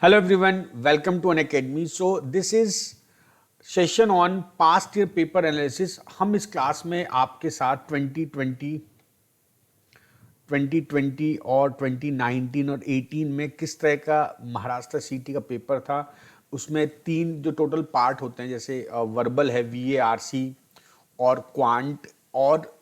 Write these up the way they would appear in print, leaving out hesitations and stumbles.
Hello everyone, welcome to Unacademy. So this is session on past year paper analysis. हम इस class में आपके साथ 2020 और 2019 और 18 में किस तरह का महाराष्ट्र सीटी का पेपर था, उसमें तीन जो टोटल पार्ट होते हैं, जैसे वर्बल है VARC और क्वांट और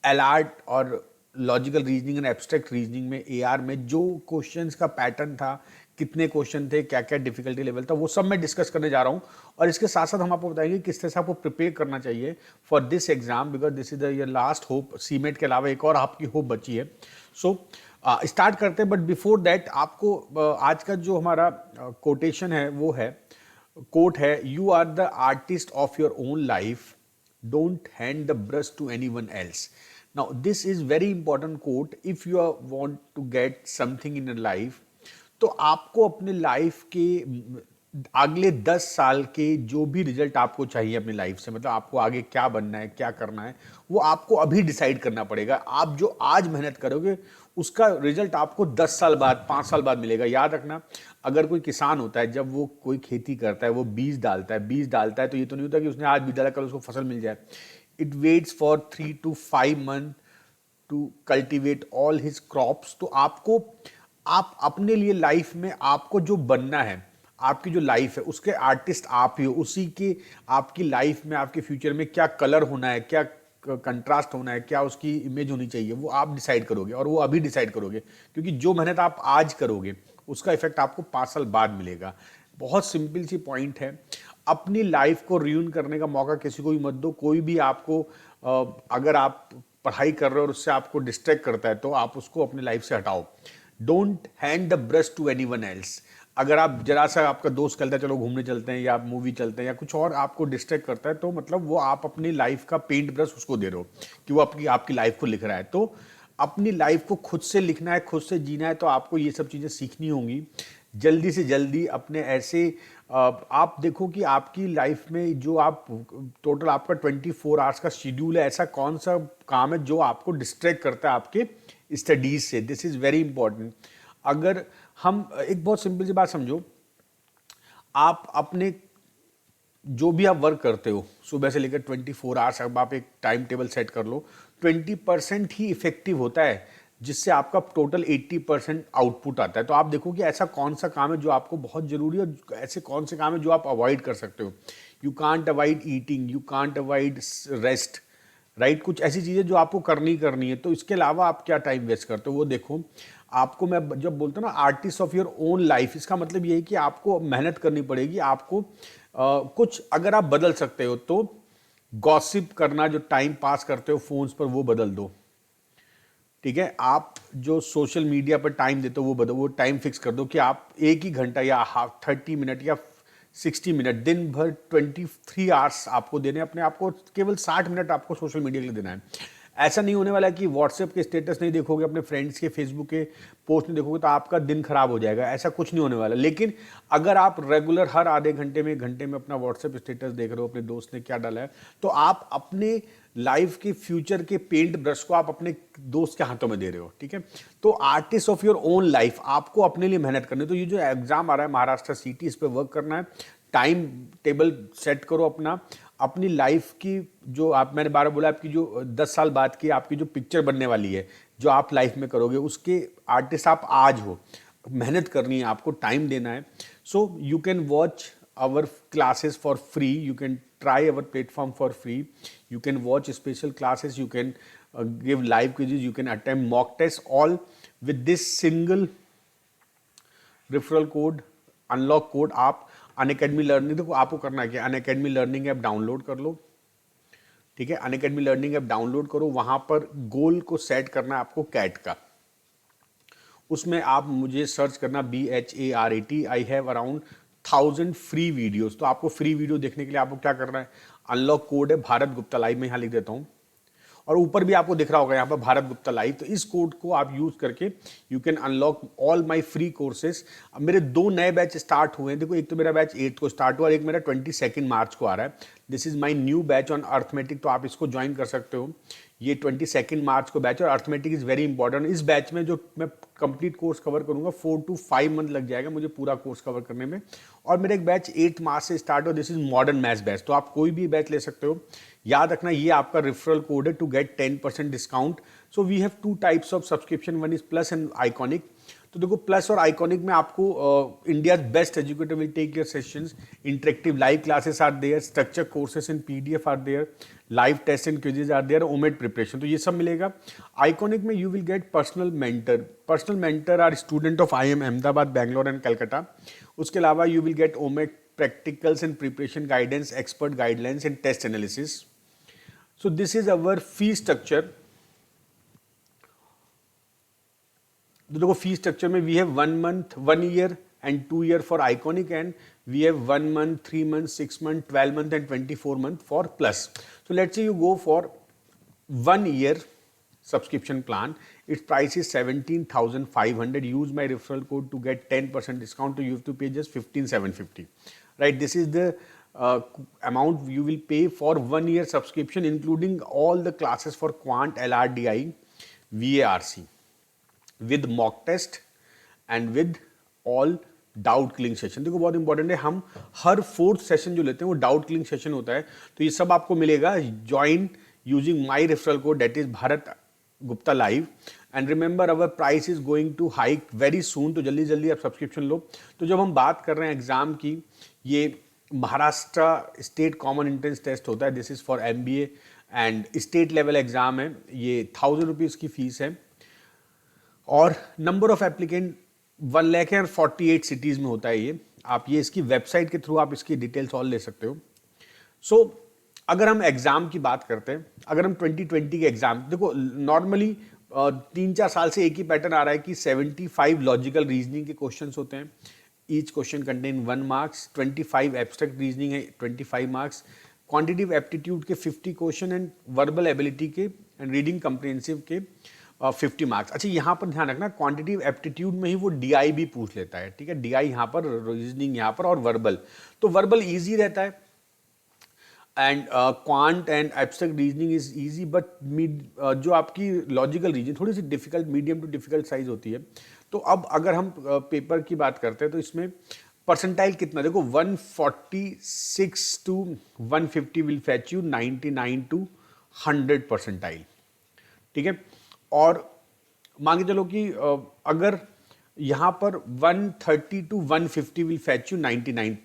एलार्ट और logical reasoning and abstract reasoning में AR में जो क्वेश्चंस का पैटर्न था, कितने क्वेश्चन थे, क्या क्या डिफिकल्टी लेवल था, वो सब मैं डिस्कस करने जा रहा हूँ। और इसके साथ साथ हम आपको बताएंगे किस तरह से आपको प्रिपेयर करना चाहिए for this exam, because this is the your last hope. CMAT के अलावा एक और आपकी होप बची है। सो स्टार्ट करते हैं, बट बिफोर दैट आपको आज का जो हमारा कोटेशन है वो है, कोट है, you are the artist of your own life, don't hand the brush to anyone else. Now this is very important quote. If you want to get something in your life, तो आपको अपने life के अगले 10 साल के जो भी result आपको चाहिए अपनी लाइफ से, मतलब आपको आगे क्या बनना है, क्या करना है, वो आपको अभी डिसाइड करना पड़ेगा। आप जो आज मेहनत करोगे उसका रिजल्ट आपको 10 साल बाद, 5 साल बाद मिलेगा। याद रखना, अगर कोई किसान होता है, जब वो कोई खेती करता है, वो बीज डालता है तो ये तो नहीं होता कि उसने आज बीज डाला कल उसको फसल मिल जाए। It waits for 3 to 5 months to cultivate all his crops. तो आपको, आप अपने लिए लाइफ में आपको जो बनना है, आपकी जो लाइफ है उसके आर्टिस्ट आप ही हो। उसी के आपकी लाइफ में, आपके फ्यूचर में क्या कलर होना है, क्या कंट्रास्ट होना है, क्या उसकी इमेज होनी चाहिए, वो आप डिसाइड करोगे, और वो अभी डिसाइड करोगे, क्योंकि जो मेहनत आप आज करोगे उसका इफेक्ट आपको 5 साल बाद मिलेगा। बहुत सिंपल सी पॉइंट है। अपनी लाइफ को रियून करने का मौका किसी को भी मत दो। कोई भी आपको अगर आप पढ़ाई कर रहे हो और उससे आपको डिस्ट्रैक्ट करता है तो आप उसको अपनी लाइफ से हटाओ। Don't hand the brush to anyone else. अगर आप जरा सा, आपका दोस्त कहता है चलो घूमने चलते हैं या मूवी चलते हैं या कुछ और आपको डिस्ट्रैक्ट करता है, तो मतलब वो आप अपनी लाइफ का पेंट ब्रश उसको दे रहे हो कि वो आपकी लाइफ को लिख रहा है। तो अपनी लाइफ को खुद से लिखना है, खुद से जीना है, तो आपको ये सब चीज़ें सीखनी होंगी। जल्दी से जल्दी अपने ऐसे आप देखो कि आपकी लाइफ में जो आप टोटल आपका 24 आवर्स का शेड्यूल है, ऐसा कौन सा काम है जो आपको डिस्ट्रैक्ट करता है आपके स्टडीज से। This is very important. अगर हम एक बहुत सिंपल सी बात समझो, आप अपने जो भी आप वर्क करते हो सुबह से लेकर 24 आवर्स, अब आप एक टाइम टेबल सेट कर लो, 20% ही इफेक्टिव होता है जिससे आपका टोटल 80% आउटपुट आता है। तो आप देखो कि ऐसा कौन सा काम है जो आपको बहुत जरूरी है और ऐसे कौन से काम है जो आप अवॉइड कर सकते हो। You can't avoid eating, you can't avoid rest, right. कुछ ऐसी चीज़ें जो आपको करनी है। तो इसके अलावा आप क्या टाइम वेस्ट करते हो वो देखो। आपको, मैं जब बोलता हूँ ना artist of your own life, इसका मतलब ये है कि आपको मेहनत करनी पड़ेगी। आपको कुछ अगर आप बदल सकते हो तो गॉसिप करना, जो टाइम पास करते हो फोन्स पर, वो बदल दो, ठीक है। आप जो सोशल मीडिया पर टाइम देते हो वो बदलो, वो टाइम फिक्स कर दो कि आप 1 ही घंटा या 30 मिनट या 60 मिनट, दिन भर 23 आवर्स आपको देने, अपने आपको केवल 60 मिनट आपको सोशल मीडिया के लिए देना है। ऐसा नहीं होने वाला कि व्हाट्सएप के स्टेटस नहीं देखोगे, अपने फ्रेंड्स के फेसबुक के पोस्ट नहीं देखोगे तो आपका दिन खराब हो जाएगा। ऐसा कुछ नहीं होने वाला। लेकिन अगर आप रेगुलर हर आधे घंटे में, घंटे में अपना व्हाट्सएप स्टेटस देख रहे हो, अपने दोस्त ने क्या डाला है, तो आप अपने लाइफ के फ्यूचर के पेंट ब्रश को आप अपने दोस्त के हाथों में दे रहे हो, ठीक है। तो artist of your own life, आपको अपने लिए मेहनत करनी है। तो ये जो एग्जाम आ रहा है महाराष्ट्र सीटी, इस पर वर्क करना है। टाइम टेबल सेट करो अपना, अपनी लाइफ की जो आप, मैंने बार बोला, आपकी जो 10 साल बाद की आपकी जो पिक्चर बनने वाली है, जो आप लाइफ में करोगे, उसके आर्टिस्ट आप आज हो। मेहनत करनी है, आपको टाइम देना है। So you can watch our classes for free, you can try our platform for free, you can watch special classes, you can give live quizzes, you can attempt mock tests, all with this single referral code, unlock code। आप Unacademy learning, देखो आपको करना है कि Unacademy learning app download कर लो, ठीक है। Unacademy learning app download करो, वहां पर गोल को सेट करना है आपको कैट का। उसमें आप मुझे सर्च करना BHARAT। I have around 1000 free videos. तो आपको फ्री वीडियो देखने के लिए आपको क्या करना है, अनलॉक कोड है भारत गुप्ता लाइव, में यहाँ लिख देता हूँ, और ऊपर भी आपको दिख रहा होगा यहाँ पर भारत गुप्ता लाइव। तो इस कोड को आप यूज करके you can unlock all my free courses. अब मेरे 2 नए बैच स्टार्ट हुए हैं। देखो, एक तो मेरा बैच 8 को स्टार्ट हुआ और एक मेरा 22 मार्च को आ रहा है। This is my new batch on arithmetic, तो आप इसको ज्वाइन कर सकते हो। ये 22 मार्च को बैच, और अर्थमेटिक इज़ वेरी इंपॉर्टेंट। इस बैच में जो मैं कंप्लीट कोर्स कवर करूंगा 4 to 5 मंथ लग जाएगा मुझे पूरा कोर्स कवर करने में। और मेरा एक बैच 8 मार्च से स्टार्ट हो, this is modern maths batch, तो आप कोई भी बैच ले सकते हो। याद रखना ये आपका रेफरल कोड है to get 10% discount. So we have 2 types of subscription, one is plus and iconic. तो देखो प्लस और आइकॉनिक में आपको India best educator will take your sessions, interactive live classes are there, structure courses in PDF are there, live test and quizzes are there, ओमेड preparation, तो ये सब मिलेगा। आइकॉनिक में you will get personal mentor are student of IIM Ahmedabad, Bangalore and Calcutta. उसके अलावा you will get ओमेड practicals and preparation guidance, expert guidelines and test analysis. So this is our fee structure. तो देखो फी स्ट्रक्चर में we have 1 month, 1 year and 2 year for iconic, and we have 1 month, 3 months, 6 months, 12 month एंड 24 month फॉर plus. So let's say you go for 1 year subscription plan. Its price is 17,500. Use my referral code to get 10% discount. So you have to pay just 15,750. Right? This is the amount you will pay for 1 year subscription, including all the classes for Quant, LRDI, VARC, with mock test and with all doubt cling session. देखो बहुत important है, हम हर 4th session जो लेते हैं वो doubt cling session होता है, तो ये सब आपको मिलेगा। Join using my referral code, that is Bharat Gupta live, and remember our price is going to hike very soon, तो जल्दी जल्दी आप सब्सक्रिप्शन लो। तो जब हम बात कर रहे हैं एग्जाम की, ये Maharashtra state common entrance test होता है, this is for MBA and state level exam है, ये 1000 रुपीज़ की फीस है, और नंबर ऑफ एप्लीकेंट 1,48 सिटीज में होता है ये। आप ये इसकी वेबसाइट के थ्रू आप इसकी डिटेल्स ऑल ले सकते हो। सो अगर हम एग्जाम की बात करते हैं, अगर हम 2020 के एग्जाम, देखो नॉर्मली 3-4 साल से एक ही पैटर्न आ रहा है कि 75 लॉजिकल रीजनिंग के क्वेश्चंस होते हैं, each question contain 1 marks, 25 abstract reasoning है 25 marks, क्वांटिटेटिव एप्टीट्यूड के 50 क्वेश्चन एंड वर्बल एबिलिटी के एंड रीडिंग कंप्रिहेंसिव के 50 मार्क्स। अच्छा यहाँ पर ध्यान रखना, क्वांटिटेटिव एप्टीट्यूड में ही वो DI भी पूछ लेता है, ठीक है, DI यहाँ पर, रीजनिंग यहाँ पर, और वर्बल, तो वर्बल इजी रहता है and quant and abstract reasoning is easy, but जो आपकी लॉजिकल रीजनिंग थोड़ी सी difficult, medium to difficult size होती है। तो अब अगर हम पेपर की बात करते हैं तो इसमें परसेंटाइल कितना, देखो 146 to 150 will fetch you 99 to 100 percentile, ठीक है। और मांगे चलो कि अगर यहाँ पर 130 to 150 will fetch you 99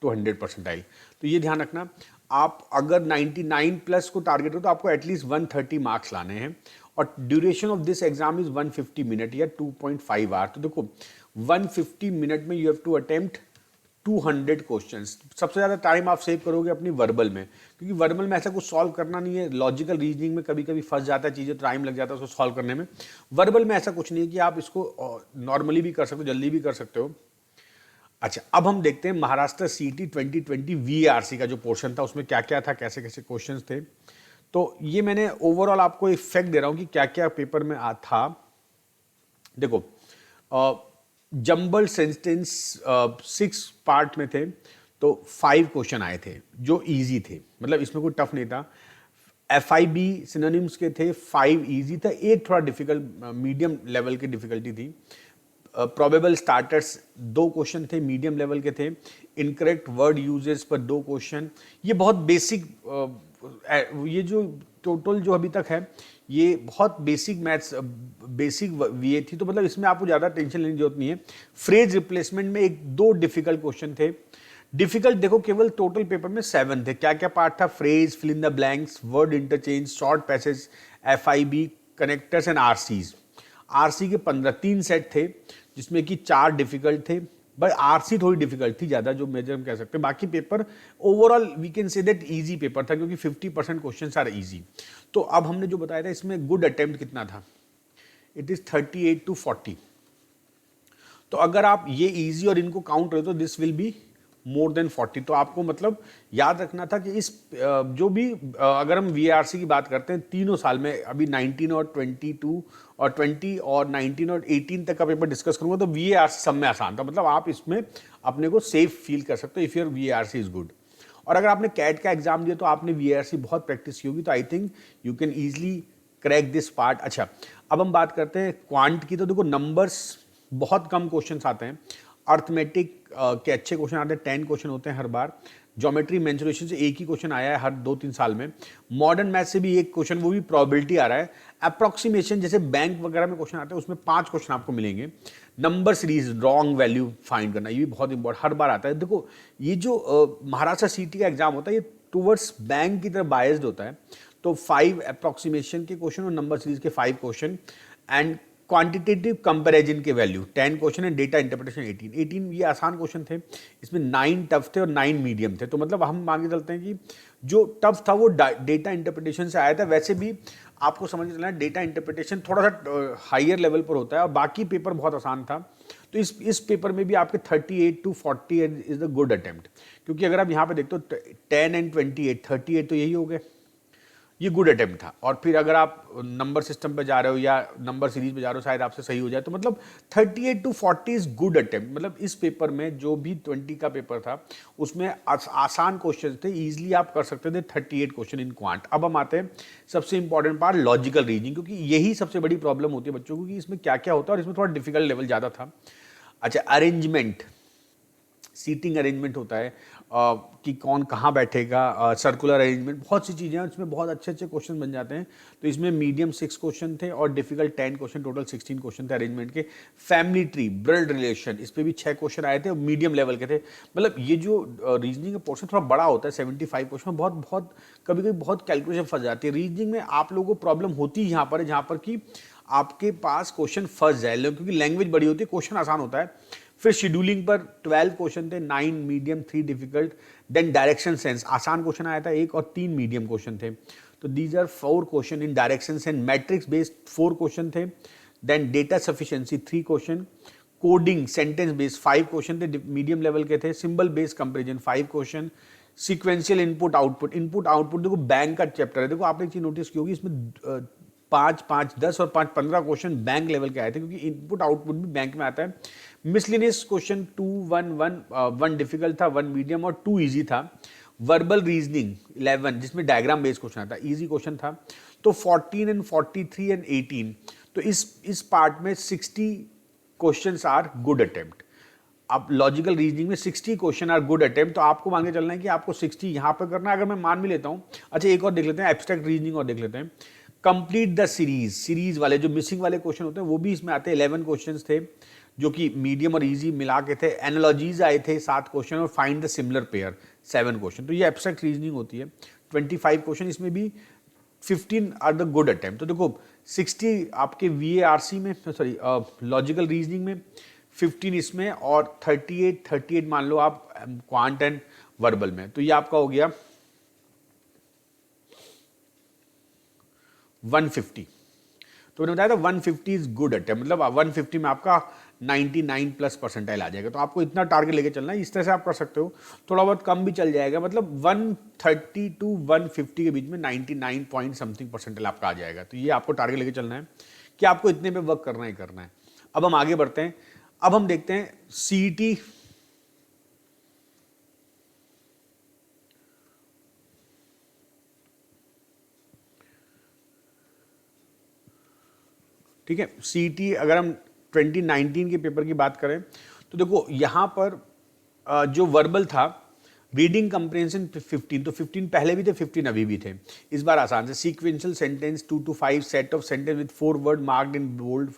to 100 percentile, तो ये ध्यान रखना, आप अगर 99 प्लस को टारगेट हो तो आपको एटलीस्ट 130 मार्क्स लाने हैं, और duration of this exam is 150 minute या 2.5 आवर। तो देखो 150 मिनट में you have to attempt 200 questions. सबसे ज़्यादा टाइम आप सेव करोगे अपनी वर्बल में, क्योंकि वर्बल में ऐसा कुछ सॉल्व करना नहीं है, लॉजिकल रीजनिंग में कभी कभी फंस जाता है चीज़ें, टाइम लग जाता है उसको सॉल्व करने में। वर्बल में ऐसा कुछ नहीं है कि आप इसको नॉर्मली भी कर सकते हो, जल्दी भी कर सकते हो। अच्छा अब हम देखते हैं महाराष्ट्र CET 2020 VARC का जो पोर्शन था उसमें क्या क्या था, कैसे कैसे क्वेश्चंस थे। तो ये मैंने ओवरऑल आपको एक फैक्ट दे रहा हूँ कि क्या क्या पेपर में था। देखो जंबल सेंटेंस 6 पार्ट में थे, तो 5 क्वेश्चन आए थे जो इजी थे, मतलब इसमें कोई टफ नहीं था। FIB सिनोनिम्स के थे 5 इजी था, एक थोड़ा डिफिकल्ट मीडियम लेवल की डिफिकल्टी थी। प्रोबेबल स्टार्टर्स 2 क्वेश्चन थे, मीडियम लेवल के थे। इनकरेक्ट वर्ड यूजेस पर 2 क्वेश्चन, ये बहुत बेसिक, ये जो टोटल जो अभी तक है ये बहुत बेसिक मैथ्स, बेसिक VA थी, तो मतलब इसमें आपको ज़्यादा टेंशन लेने की जरूरत नहीं है। फ्रेज रिप्लेसमेंट में 1-2 डिफिकल्ट क्वेश्चन थे। डिफिकल्ट देखो केवल टोटल पेपर में 7 थे। क्या क्या पार्ट था, phrase, fill in the blanks, word interchange, short passage, FIB, connectors and RCs। RC के 3 सेट थे जिसमें कि 4 डिफिकल्ट थे, बट RC थोड़ी डिफिकल्ट थी ज़्यादा, जो मेजर हम कह सकते हैं। बाकी paper overall we can say that easy paper था, क्योंकि 50% क्वेश्चंस आर इजी। तो अब हमने जो बताया था इसमें गुड अटेम्प्ट कितना था, इट इज 38 to 40। तो अगर आप ये इजी और इनको काउंट करें तो this will be more than 40। तो आपको मतलब याद रखना था कि इस जो भी अगर हम VARC की बात करते हैं तीनों साल में, अभी 19 और 22 और 20 और 19 और 18 तक का पेपर डिस्कस करूंगा, तो VARC सब में आसान था, मतलब आप इसमें अपने को सेफ फील कर सकते हो if your VARC is good. और अगर आपने कैट का एग्जाम दिया तो आपने वीआरसी बहुत प्रैक्टिस की होगी, तो I think you can easily crack this part. अच्छा, अब हम बात करते हैं क्वांट की। तो देखो नंबर्स बहुत कम क्वेश्चंस आते हैं, अर्थमेटिक के अच्छे क्वेश्चन आते हैं, 10 क्वेश्चन होते हैं हर बार। ज्योमेट्री मेंसुरेशन से एक ही क्वेश्चन आया है हर 2-3 साल में। मॉडर्न मैथ से भी एक क्वेश्चन, वो भी प्रोबेबिलिटी आ रहा है। अप्रोक्सीमेशन जैसे बैंक वगैरह में क्वेश्चन आते हैं, उसमें 5 क्वेश्चन आपको मिलेंगे। Number series, wrong value find करना, ये भी बहुत इंपॉर्टेंट हर बार आता है। देखो ये जो महाराष्ट्र सीटी का एग्जाम होता है, ये टूवर्ड्स बैंक की तरफ बायस्ड होता है। तो 5 अप्रोक्सीमेशन के क्वेश्चन और नंबर सीरीज के 5 क्वेश्चन, एंड क्वांटिटेटिव कंपैरिजन के वैल्यू 10 क्वेश्चन है, डेटा इंटरप्रिटेशन 18 ये आसान क्वेश्चन थे। इसमें 9 टफ थे और 9 मीडियम थे। तो मतलब हम मान के चलते हैं कि जो टफ था वो डेटा इंटरप्रिटेशन से आया था। वैसे भी आपको समझ चलना है डेटा इंटरप्रिटेशन थोड़ा सा हायर लेवल पर होता है और बाकी पेपर बहुत आसान था। तो इस पेपर में भी आपके 38 to 40 is the good attempt, क्योंकि अगर आप यहाँ पे देखते हो 10 and 28, 38 तो यही हो गए, ये गुड अटेम्प्ट था। और फिर अगर आप नंबर सिस्टम पे जा रहे हो या नंबर सीरीज पे जा रहे हो, शायद आपसे सही हो जाए। तो मतलब 38 to 40 इज गुड अटेम्प्ट। मतलब इस पेपर में जो भी 20 का पेपर था उसमें आसान क्वेश्चन थे, इजीली आप कर सकते थे 38 क्वेश्चन इन क्वांट। अब हम आते हैं सबसे इंपॉर्टेंट पार्ट, लॉजिकल रीजनिंग, क्योंकि यही सबसे बड़ी प्रॉब्लम होती है बच्चों को कि इसमें क्या क्या होता है और इसमें थोड़ा डिफिकल्ट लेवल ज़्यादा था। अच्छा, अरेंजमेंट, सीटिंग अरेंजमेंट होता है कि कौन कहाँ बैठेगा, सर्कुलर अरेंजमेंट, बहुत सी चीज़ें हैं, उसमें बहुत अच्छे अच्छे क्वेश्चन बन जाते हैं। तो इसमें मीडियम 6 क्वेश्चन थे और डिफिकल्ट 10 क्वेश्चन, टोटल 16 क्वेश्चन थे अरेंजमेंट के। फैमिली ट्री, ब्लड रिलेशन, इस पर भी 6 क्वेश्चन आए थे और मीडियम लेवल के थे। मतलब ये जो रीजनिंग का पोर्शन थोड़ा बड़ा होता है, 75 क्वेश्चन, बहुत कभी कभी बहुत कैलकुलेशन फंस जाती है रीजनिंग में। आप लोगों को प्रॉब्लम होती है यहाँ पर, जहाँ पर कि आपके पास क्वेश्चन फंस जाए, क्योंकि लैंग्वेज बड़ी होती है, क्वेश्चन आसान होता है। फिर शेड्यूलिंग पर 12 क्वेश्चन थे, 9 medium, 3 difficult. Then direction sense, आसान क्वेश्चन आया था 1 और 3 मीडियम क्वेश्चन थे। तो these are 4 question in direction sense. Matrix based 4 question थे। Then data sufficiency 3 question. Coding sentence based 5 question थे, मीडियम लेवल के थे। Symbol based comparison 5 question. Sequential input output, input output देखो बैंक का chapter है। देखो आपने एक चीज नोटिस की होगी, इसमें 5, 10 और 5, 15 क्वेश्चन बैंक लेवल के आए थे, क्योंकि इनपुट आउटपुट भी बैंक में आता है। मिसलिनियस क्वेश्चन 2, 1 डिफिकल्ट था, 1 मीडियम और 2 इजी था। वर्बल रीजनिंग 11, जिसमें डायग्राम बेस्ड क्वेश्चन आता है, इजी क्वेश्चन था। तो 14 and 43 and 18, तो इस पार्ट में 60 क्वेश्चंस आर गुड अटेम्प्ट। अब लॉजिकल रीजनिंग में 60 क्वेश्चन आर गुड अटेम्प्ट, तो आपको मान के चलना है कि आपको 60 यहाँ पर करना है। अगर मैं मान भी लेता हूँ, अच्छा एक और देख लेते हैं, एब्स्ट्रैक्ट रीजनिंग और देख लेते हैं। कंप्लीट द सीरीज वाले जो मिसिंग वाले क्वेश्चन होते हैं वो भी इसमें आते हैं। 11 क्वेश्चंस थे जो कि मीडियम और इजी मिला के थे। एनालॉजीज आए थे 7 क्वेश्चन और find the similar pair 7 question. तो ये एब्स्ट्रैक्ट रीजनिंग होती है। 25 क्वेश्चन, इसमें भी 15 आर द गुड अटेम्प्ट। तो देखो 60 आपके VARC में, सॉरी लॉजिकल रीजनिंग में, 15 इसमें और 38 मान लो आप क्वांट एंड वर्बल में। तो ये आपका हो गया 150। तो मैंने बताया था 150 इज गुड अटेम्प्ट, मतलब 150 में आपका 99+ परसेंटाइल आ जाएगा। तो आपको इतना टारगेट लेके चलना है, इस तरह से आप कर सकते हो। थोड़ा बहुत कम भी चल जाएगा, मतलब 130 to 150 के बीच में 99 पॉइंट समथिंग परसेंटाइल आपका आ जाएगा। तो ये आपको टारगेट लेके चलना है कि आपको इतने पे वर्क करना ही करना है। अब हम आगे बढ़ते हैं। अब हम देखते हैं CET ठीक है। CET अगर हम 2019 के पेपर की बात करें तो देखो यहाँ पर जो वर्बल था, रीडिंग कंप्रेंशन 15, तो 15 पहले भी थे, 15 अभी भी थे। इस बार आसान से sequential sentence 2 to 5, set of sentence with 4 word marked in bold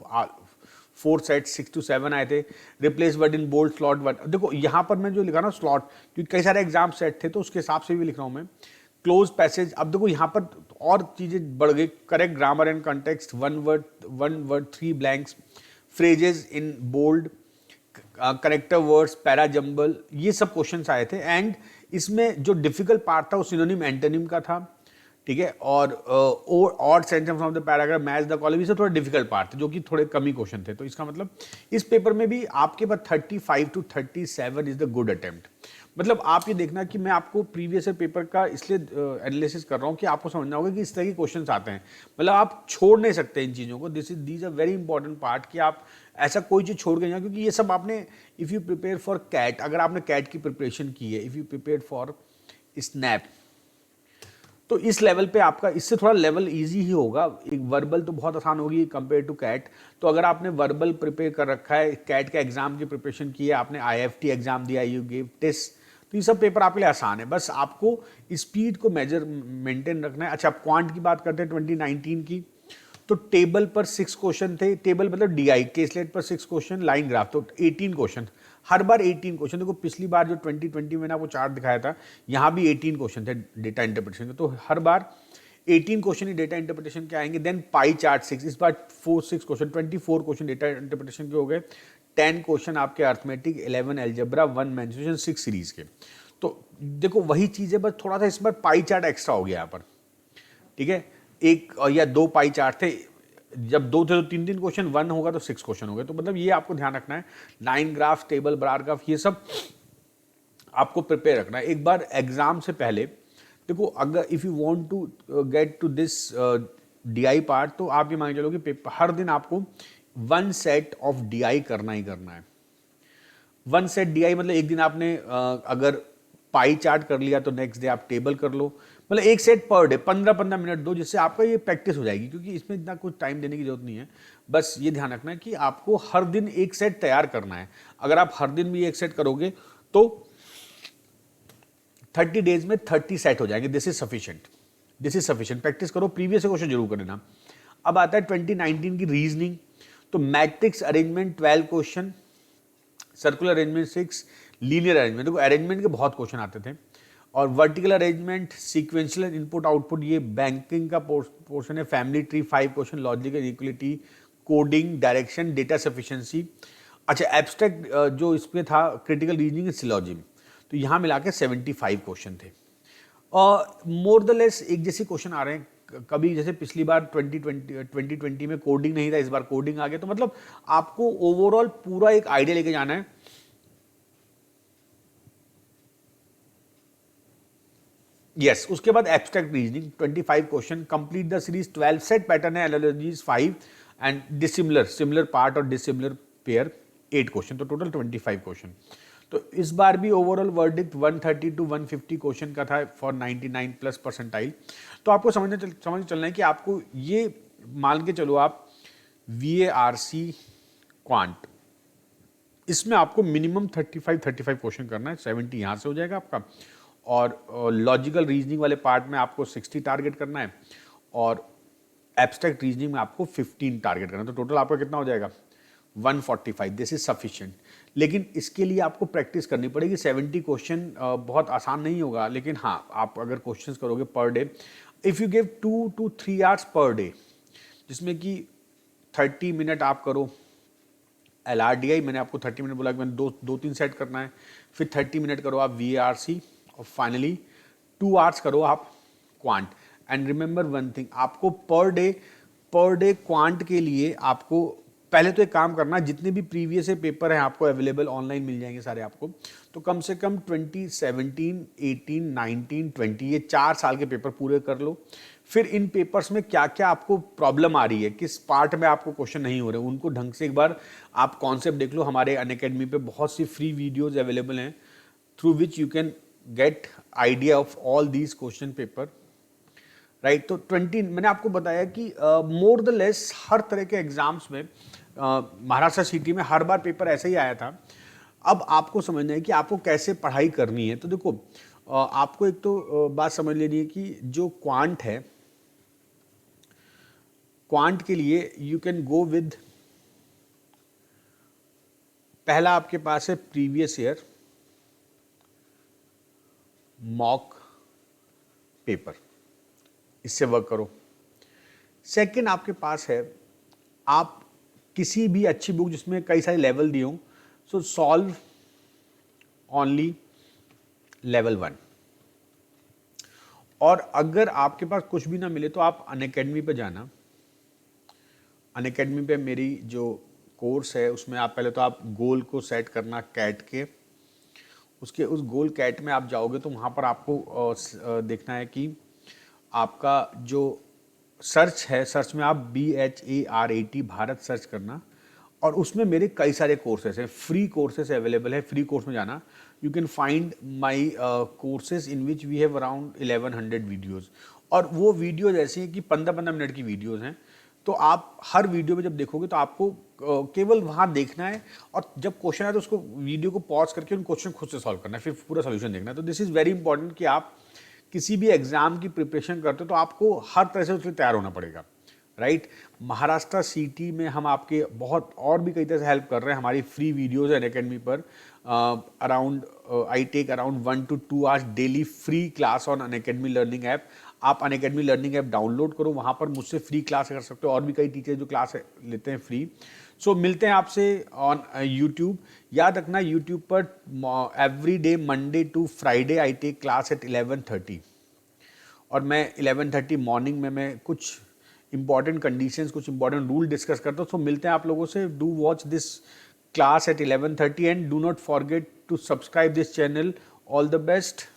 4 set 6 to 7 आए थे। Replace word in bold slot word, देखो यहाँ पर मैं जो लिखा ना स्लॉट, क्योंकि कई सारे एग्जाम सेट थे तो उसके हिसाब से भी लिख रहा हूँ मैं। क्लोज पैसेज, अब देखो यहाँ पर और चीजें बढ़ गई। Correct grammar and context, one word 3 blanks, phrases in bold, character words, para jumble, ये सब क्वेश्चंस आए थे। एंड इसमें जो डिफिकल्ट पार्ट था वो सिनोनिम एंटोनिम का था, ठीक है। और odd sentence from the paragraph match the column, ये सब थोड़ा डिफिकल्ट पार्ट थे जो कि थोड़े कम ही क्वेश्चन थे। तो इसका मतलब इस पेपर में भी आपके पास 35 to 37 is the good attempt. मतलब आप ये देखना कि मैं आपको प्रीवियस पेपर का इसलिए एनालिसिस कर रहा हूँ कि आपको समझना होगा कि इस तरह के क्वेश्चंस आते हैं। मतलब आप छोड़ नहीं सकते इन चीज़ों को। These are very important part कि आप ऐसा कोई चीज़ छोड़ के जाए, क्योंकि ये सब आपने, if you prepare for CAT, अगर आपने कैट की प्रिपरेशन की है, if you prepare for SNAP. तो इस लेवल पे आपका इससे थोड़ा लेवल इजी ही होगा। एक वर्बल तो बहुत आसान होगी कंपेयर टू कैट। तो अगर आपने वर्बल प्रिपेयर कर रखा है, कैट के एग्जाम की प्रिपरेशन की है, आपने आईएफटी एग्जाम दिया, यू गिव टेस्ट, तो ये सब पेपर आपके लिए आसान है। बस आपको स्पीड को मेंटेन रखना है। अच्छा, आप क्वांट की बात करते हैं 2019 की, तो टेबल पर 6 क्वेश्चन थे। टेबल मतलब डीआई के स्लेट पर 6 क्वेश्चन, लाइन ग्राफ तो 18 क्वेश्चन, हर बार 18 क्वेश्चन। देखो पिछली बार जो 2020 में ना वो चार्ट दिखाया था, यहाँ भी 18 क्वेश्चन थे डेटा इंटरप्रिटेशन के, तो हर बार 18 क्वेश्चन ही डेटा इंटरप्रिटेशन के आएंगे। देन पाई चार्ट 6, इस बार 6 क्वेश्चन, 24 क्वेश्चन डेटा इंटरप्रिटेशन के हो गए, 10 क्वेश्चन आपके अर्थमेटिक, 11 एल्जेब्रा, 1 मेंसुरेशन, 6 सीरीज के। तो देखो वही चीज है, बस थोड़ा सा इस बार पाई चार्ट एक्स्ट्रा हो गया यहाँ पर, ठीक है। एक या 2 पाई चार्ट थे, जब 2 थे तो 3 क्वेश्चन, 1 होगा तो 6 क्वेश्चन हो गए। तो मतलब ये आपको ध्यान रखना है, line graph, table, bar graph, ये सब आपको प्रिपेयर रखना है एक बार एग्जाम से पहले। देखो अगर if you want to get to this DI part, तो आप ये मान के चलो कि पेपर हर दिन आपको 1 सेट ऑफ डीआई करना ही करना है। 1 सेट डीआई मतलब एक दिन आपने अगर पाई चार्ट कर लिया तो नेक्स्ट डे आप टेबल कर लो, मतलब एक सेट पर डे 15-15 मिनट दो, जिससे आपका ये प्रैक्टिस हो जाएगी। क्योंकि इसमें इतना कुछ टाइम देने की जरूरत नहीं है, बस ये ध्यान रखना है कि आपको हर दिन एक सेट तैयार करना है। अगर आप हर दिन भी एक सेट करोगे तो 30 डेज में 30 सेट हो जाएंगे। This is sufficient, this is sufficient. Practice करो, प्रीवियस क्वेश्चन जरूर कर लेना। अब आता है 2019 की रीजनिंग। तो matrix arrangement 12 question, circular arrangement 6, linear arrangement, देखो अरेंजमेंट के बहुत क्वेश्चन आते थे, और vertical arrangement, sequential input output, ये बैंकिंग का पोर्शन है, family tree 5 question, logical equality, coding, direction, data sufficiency. अच्छा, एब्स्ट्रैक्ट जो इसमें था क्रिटिकल रीजनिंग, सिलॉजिम, तो यहाँ मिला के 75 क्वेश्चन थे। और मोर द लेस एक जैसे क्वेश्चन आ रहे हैं। कभी जैसे पिछली बार 2020 में कोडिंग नहीं था, इस बार कोडिंग आ गया। तो मतलब आपको ओवरऑल पूरा एक आइडिया लेके जाना है। यस, उसके बाद abstract reasoning 25 question, complete the series 12 set pattern है, analogies 5 and dissimilar, similar part और डिसिमिलर पेयर 8 क्वेश्चन, तो टोटल 25 क्वेश्चन। तो इस बार भी ओवरऑल वर्डिक्ट 130 टू 150 क्वेश्चन का था फॉर 99 प्लस परसेंटाइल। तो आपको समझ चलना है कि आपको ये मान के चलो आप VARC क्वांट, इसमें आपको मिनिमम 35 क्वेश्चन करना है, 70 यहाँ से हो जाएगा आपका। और लॉजिकल रीजनिंग वाले पार्ट में आपको 60 टारगेट करना है, और एब्स्ट्रैक्ट रीजनिंग में आपको 15 टारगेट करना है। तो टोटल आपका कितना हो जाएगा 145। This is sufficient. लेकिन इसके लिए आपको प्रैक्टिस करनी पड़ेगी। 70 क्वेश्चन बहुत आसान नहीं होगा, लेकिन हाँ आप अगर क्वेश्चंस करोगे per day, if you give 2 to 3 hours per day, जिसमें कि 30 मिनट आप करो LRDI, मैंने आपको 30 मिनट बोला कि मैंने दो तीन सेट करना है, फिर 30 मिनट करो आप VARC, और फाइनली 2 आवर्स करो आप quant. And remember one thing, आपको पर डे क्वांट के लिए आपको पहले तो एक काम करना, जितने भी प्रीवियस पेपर हैं आपको अवेलेबल ऑनलाइन मिल जाएंगे सारे आपको। तो कम से कम 2017, 18, 19, 20 ये 4 साल के पेपर पूरे कर लो। फिर इन पेपर्स में क्या क्या आपको प्रॉब्लम आ रही है, किस पार्ट में आपको क्वेश्चन नहीं हो रहे, उनको ढंग से एक बार आप कॉन्सेप्ट देख लो। हमारे अनअकैडमी पे बहुत सी फ्री वीडियोज अवेलेबल हैं through which you can get idea of all these question paper, right. तो 20 मैंने आपको बताया कि मोर द लेस हर तरह के एग्जाम्स में महाराष्ट्र सिटी में हर बार पेपर ऐसे ही आया था। अब आपको समझना है कि आपको कैसे पढ़ाई करनी है। तो देखो आपको एक तो बात समझ लेनी है कि जो क्वांट है, क्वांट के लिए यू कैन गो विद, पहला आपके पास है प्रीवियस ईयर मॉक पेपर, इससे वर्क करो। सेकंड आपके पास है, आप किसी भी अच्छी बुक जिसमें कई सारे लेवल दिए हों, सो सॉल्व ओनली लेवल 1। और अगर आपके पास कुछ भी ना मिले तो आप अनअकैडमी पे जाना। अनअकैडमी पे मेरी जो कोर्स है उसमें आप पहले तो आप गोल को सेट करना कैट के, उसके उस गोल कैट में आप जाओगे तो वहाँ पर आपको देखना है कि आपका जो सर्च है, सर्च में आप BHARAT भारत सर्च करना, और उसमें मेरे कई सारे कोर्सेज हैं, फ्री कोर्सेज अवेलेबल है। फ्री कोर्स में जाना, you can find my courses in which we have around 1100 videos. और वो वीडियोज ऐसी हैं कि 15-15 मिनट की वीडियोज़ हैं। तो आप हर वीडियो में जब देखोगे तो आपको केवल वहाँ देखना है, और जब क्वेश्चन आए तो उसको वीडियो को पॉज करके उन क्वेश्चन खुद से सॉल्व करना है, फिर पूरा सोल्यूशन देखना है। तो दिस इज़ वेरी इंपॉर्टेंट कि आप किसी भी एग्जाम की प्रिपरेशन करते हो तो आपको हर तरह से उसके लिए तैयार होना पड़ेगा, राइट। महाराष्ट्र सीटी में हम आपके बहुत और भी कई तरह से हेल्प कर रहे हैं। हमारी फ्री वीडियोज है अनअकैडमी पर, around I take around 1 to 2 hours daily free class on Unacademy learning app. आप अनअकैडमी लर्निंग ऐप डाउनलोड करो, वहाँ पर मुझसे फ्री क्लास कर सकते हो, और भी कई टीचर जो क्लास लेते हैं फ्री। सो मिलते हैं आपसे ऑन यूट्यूब। याद रखना, यूट्यूब पर every day Monday to Friday I take class at 11:30, और मैं 11:30 मॉर्निंग में मैं कुछ इंपॉर्टेंट कंडीशंस, कुछ इंपॉर्टेंट रूल डिस्कस करता हूँ। सो मिलते हैं आप लोगों से। Do watch this class at 11:30 and do not forget to subscribe this channel. All the best.